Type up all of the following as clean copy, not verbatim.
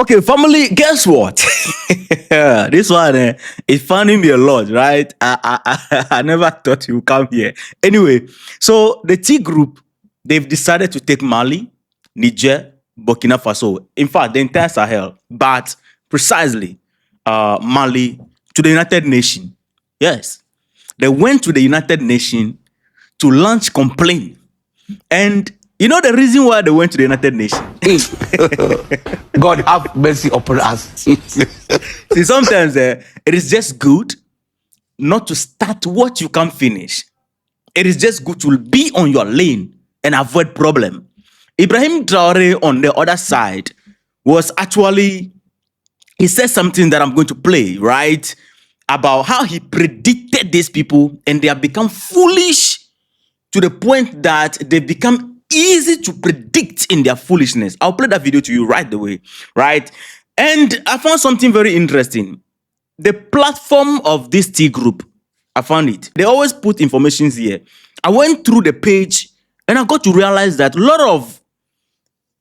Okay, family, guess what? This one, is funning me a lot, right? I never thought you would come here. Anyway, so the T group, they've decided to take Mali, Niger, Burkina Faso. In fact, the entire Sahel, but precisely Mali to the United Nations. Yes, they went to the United Nations to launch complaint. And you know the reason why they went to the United Nations? God have mercy upon us. See, sometimes it is just good not to start what you can't finish. It is just good to be on your lane and avoid problem. Ibrahim Traore on the other side was actually, he said something that I'm going to play, right? About how he predicted these people and they have become foolish to the point that they become easy to predict in their foolishness. I'll play that video to you right away, right? And I found something very interesting. The platform of this T group, I found it. They always put information here. I went through the page and I got to realize that a lot of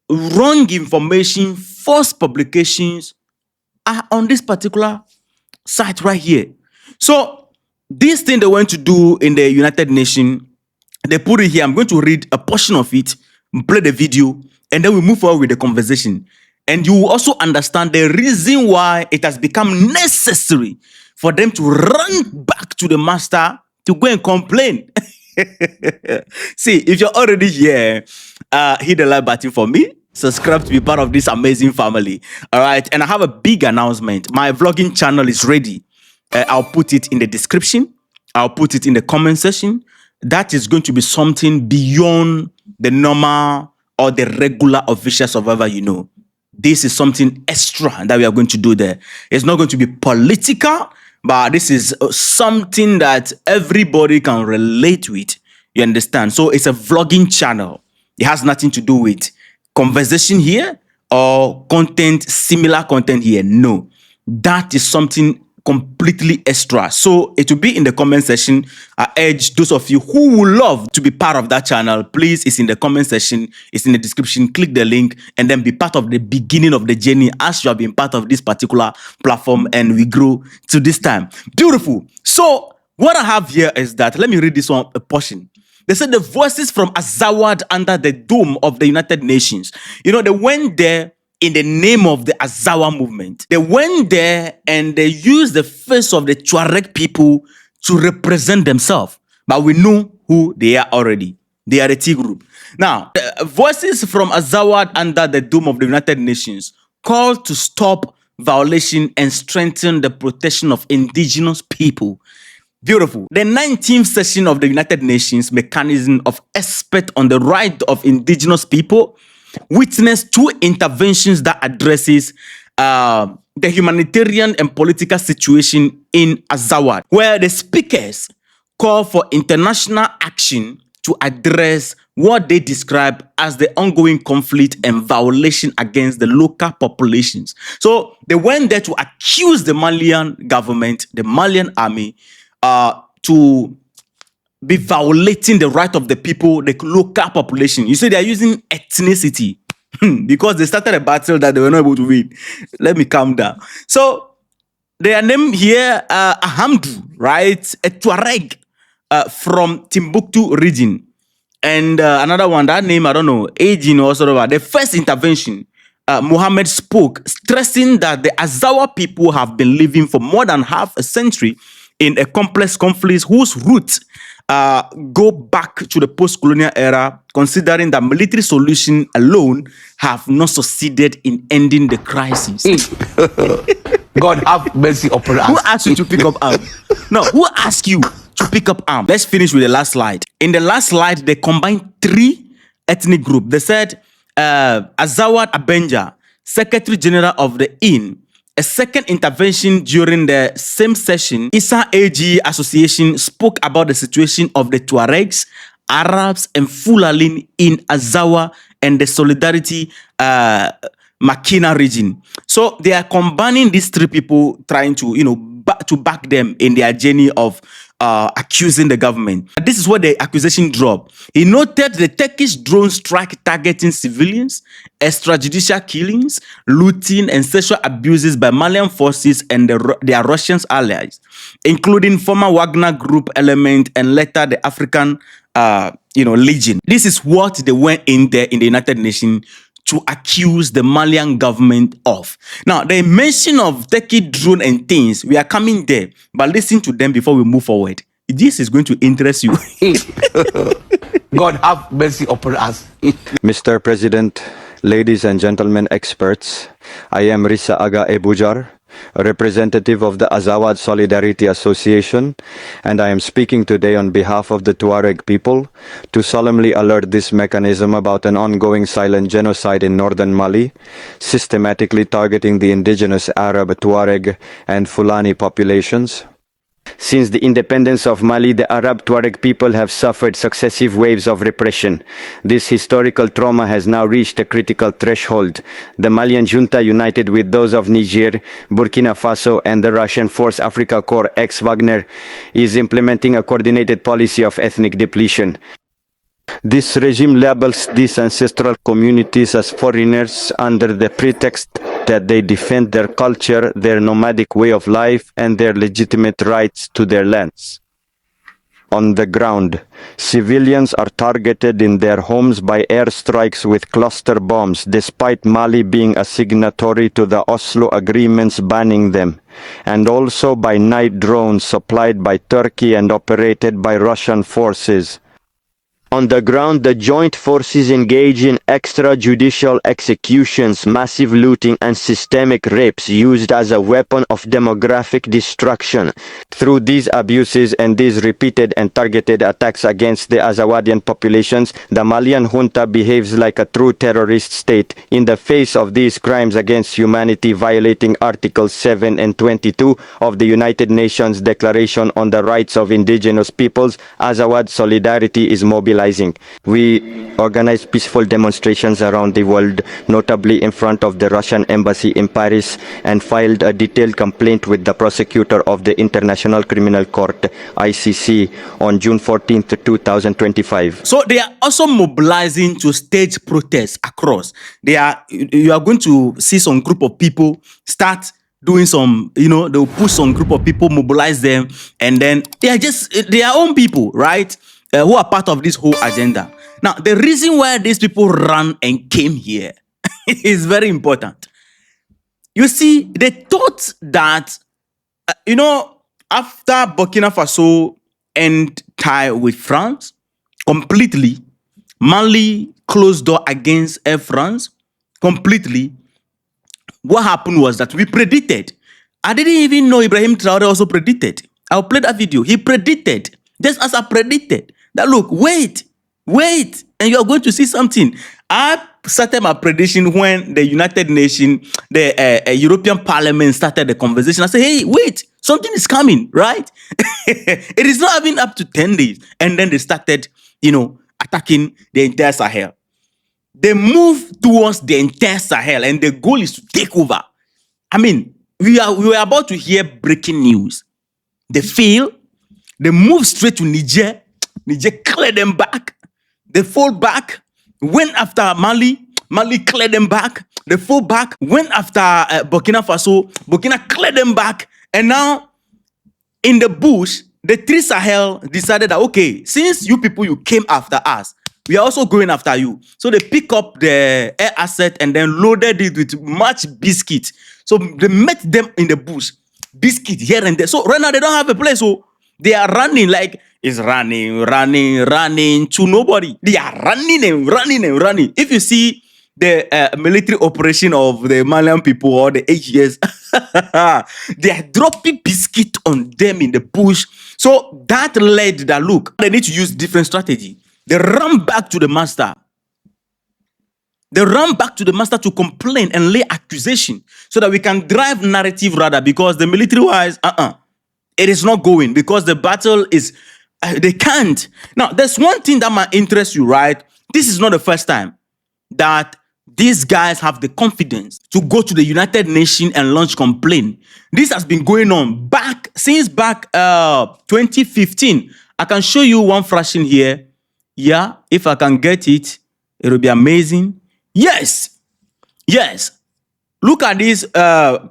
wrong information, false publications are on this particular site right here. So this thing they went to do in the United Nations, they put it here. I'm going to read a portion of it, play the video, and then we move forward with the conversation. And you will also understand the reason why it has become necessary for them to run back to the master to go and complain. See, if you're already here, hit the like button for me. Subscribe to be part of this amazing family. All right. And I have a big announcement. My vlogging channel is ready. I'll put it in the description. I'll put it in the comment section. That is going to be something beyond the normal or the regular official survivor, you know. This is something extra that we are going to do there. It's not going to be political, but this is something that everybody can relate with. You understand? So it's a vlogging channel. It has nothing to do with conversation here or content, similar content here. No, that is something completely extra. So it will be in the comment section. I urge those of you who would love to be part of that channel, please, it's in the comment section, it's in the description. Click the link and then be part of the beginning of the journey as you have been part of this particular platform and we grow to this time. Beautiful. So what I have here is that, let me read this one, a portion. They said the voices from Azawad under the dome of the United Nations. You know, they went there in the name of the Azawad movement. They went there and they used the face of the Tuareg people to represent themselves. But we know who they are already. They are the T group. Now, the voices from Azawad under the dome of the United Nations call to stop violation and strengthen the protection of indigenous people. Beautiful. The 19th session of the United Nations Mechanism of Expert on the Right of Indigenous People witnessed two interventions that addresses the humanitarian and political situation in Azawad, where the speakers call for international action to address what they describe as the ongoing conflict and violation against the local populations. So they went there to accuse the Malian government, the Malian army, to be violating the right of the people, the local population. You see, they are using ethnicity because they started a battle that they were not able to win. Let me calm down. So they are named here Ahamdu, right? A Tuareg from Timbuktu region. And another one, that name, I don't know, Aging or sort of. The first intervention, Muhammad spoke, stressing that the Azawad people have been living for more than half a century in a complex conflict whose roots go back to the post-colonial era, considering that military solution alone have not succeeded in ending the crisis. God have mercy upon us. Who asked you to pick up arms? No, who asked you to pick up arms? Let's finish with the last slide. In the last slide, they combined three ethnic groups. They said Azawad Abenja, Secretary General of the IN, a second intervention during the same session, Issa AG Association spoke about the situation of the Tuaregs, Arabs, and Fulani in Azawad and the Solidarity Makina region. So they are combining these three people, trying to, to back them in their journey of accusing the government. This is where the accusation dropped. He noted the Turkish drone strike targeting civilians, extrajudicial killings, looting, and sexual abuses by Malian forces and their Russian allies, including former Wagner Group element and later the African Legion. This is what they went in there in the United Nations to accuse the Malian government of. Now, the mention of Turkey drone and things, we are coming there, but listen to them before we move forward. This is going to interest you. God have mercy upon us. Mr. President, ladies and gentlemen experts, I am Risa Aga Ebujar, a representative of the Azawad Solidarity Association, and I am speaking today on behalf of the Tuareg people to solemnly alert this mechanism about an ongoing silent genocide in northern Mali, systematically targeting the indigenous Arab, Tuareg, and Fulani populations. Since the independence of Mali, the Arab Tuareg people have suffered successive waves of repression. This historical trauma has now reached a critical threshold. The Malian junta, united with those of Niger, Burkina Faso, and the Russian Force Africa Corps ex-Wagner, is implementing a coordinated policy of ethnic depletion. This regime labels these ancestral communities as foreigners under the pretext that they defend their culture, their nomadic way of life, and their legitimate rights to their lands. On the ground, civilians are targeted in their homes by airstrikes with cluster bombs, despite Mali being a signatory to the Oslo agreements banning them, and also by night drones supplied by Turkey and operated by Russian forces. On the ground, the joint forces engage in extrajudicial executions, massive looting, and systemic rapes used as a weapon of demographic destruction. Through these abuses and these repeated and targeted attacks against the Azawadian populations, the Malian junta behaves like a true terrorist state. In the face of these crimes against humanity, violating Articles 7 and 22 of the United Nations Declaration on the Rights of Indigenous Peoples, Azawad Solidarity is mobilized. We organize peaceful demonstrations around the world, notably in front of the Russian embassy in Paris, and filed a detailed complaint with the prosecutor of the International Criminal Court, ICC, on June 14, 2025. So they are also mobilizing to stage protests across. You are going to see some group of people start doing some, they'll push some group of people, mobilize them, and then they are just their own people, right? Who are part of this whole agenda. Now, the reason why these people ran and came here is very important. You see, they thought that, after Burkina Faso end tie with France, completely, Mali closed door against Air France, completely. What happened was that we predicted. I didn't even know Ibrahim Traore also predicted. I'll play that video. He predicted, just as I predicted, that look, wait, and you're going to see something. I started my prediction when the United Nations, the European Parliament started the conversation. I said, hey, wait, something is coming, right? It is not even up to 10 days. And then they started, attacking the entire Sahel. They move towards the entire Sahel, and the goal is to take over. I mean, we were about to hear breaking news. They fail. They move straight to Niger. Niger cleared them back. They fall back. Went after Mali. Mali cleared them back. They fall back. Went after Burkina Faso. Burkina cleared them back. And now, in the bush, the three Sahel decided that, okay, since you people, you came after us, we are also going after you. So they pick up the air asset and then loaded it with much biscuit. So they met them in the bush. Biscuit here and there. So right now, they don't have a place. So they are running like, it's running to nobody. They are running. If you see the military operation of the Malian people or the 8 years, they are dropping biscuit on them in the bush. So that led that, look, they need to use different strategy. They run back to the master. They run back to the master to complain and lay accusation so that we can drive narrative rather, because the military-wise, it is not going, because the battle is, they can't. Now, there's one thing that might interest you, right? This is not the first time that these guys have the confidence to go to the United Nations and launch complaint. This has been going on back since back 2015. I can show you one fraction here. Yeah, if I can get it, it will be amazing. Yes. Look at this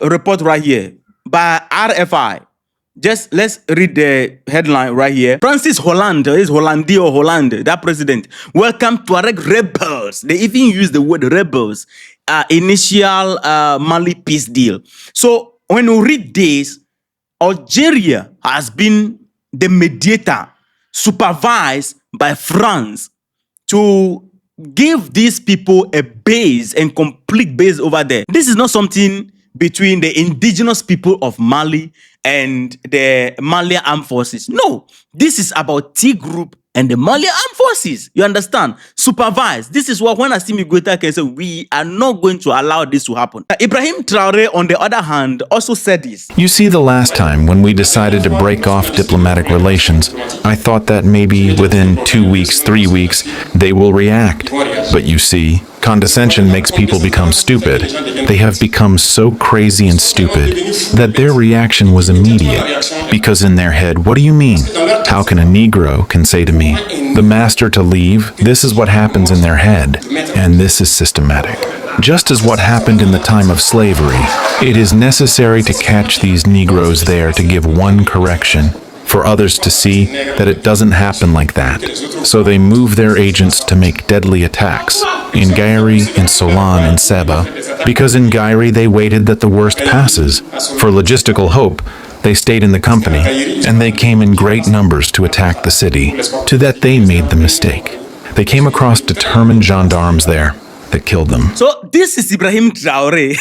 report right here by RFI. Just let's read the headline right here. Francis Hollande, is Hollande or Hollande, that president, welcome Tuareg rebels. They even use the word rebels. Initial Mali peace deal. So when you read this, Algeria has been the mediator, supervised by France, to give these people a base and complete base over there. This is not something between the indigenous people of Mali and the Malian armed forces. No, this is about T group and the Malian armed forces. You understand? Supervise. This is what when Assimi Goïta can say, we are not going to allow this to happen. Ibrahim Traoré, on the other hand, also said this. You see, the last time when we decided to break off diplomatic relations, I thought that maybe within 2 weeks, 3 weeks, they will react. But you see, condescension makes people become stupid. They have become so crazy and stupid that their reaction was immediate. Because in their head, what do you mean? How can a Negro can say to me, the master to leave? This is what happens in their head. And this is systematic. Just as what happened in the time of slavery, it is necessary to catch these Negroes there to give one correction, for others to see that it doesn't happen like that. So they move their agents to make deadly attacks, in Gairi, in Solan, in Seba, because in Gairi they waited that the worst passes. For logistical hope, they stayed in the company, and they came in great numbers to attack the city. To that they made the mistake. They came across determined gendarmes there that killed them. So this is Ibrahim Traoré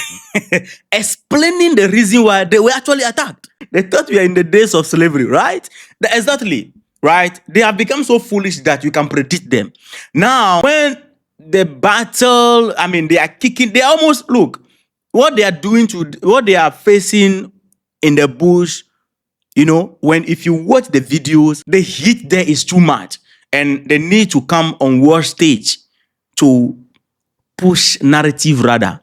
explaining the reason why they were actually attacked. They thought we are in the days of slavery, right? Exactly, right? They have become so foolish that you can predict them. Now, when the battle, they are kicking, they almost, look, what they are doing what they are facing in the bush, if you watch the videos, the heat there is too much. And they need to come on war stage to push narrative rather.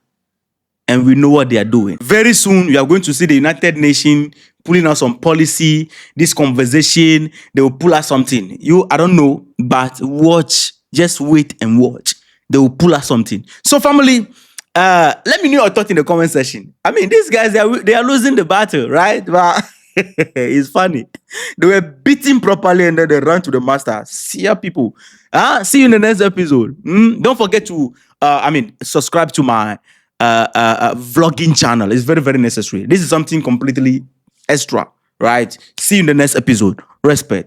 And we know what they are doing. Very soon, you are going to see the United Nations pulling out some policy, this conversation, they will pull out something. I don't know, but watch, just wait and watch. They will pull out something. So family, let me know your thoughts in the comment section. These guys, they are losing the battle, right? But it's funny. They were beaten properly and then they ran to the master. See ya, people. See you in the next episode. Don't forget to, subscribe to my vlogging channel. It's very, very necessary. This is something completely extra, right? See you in the next episode. Respect.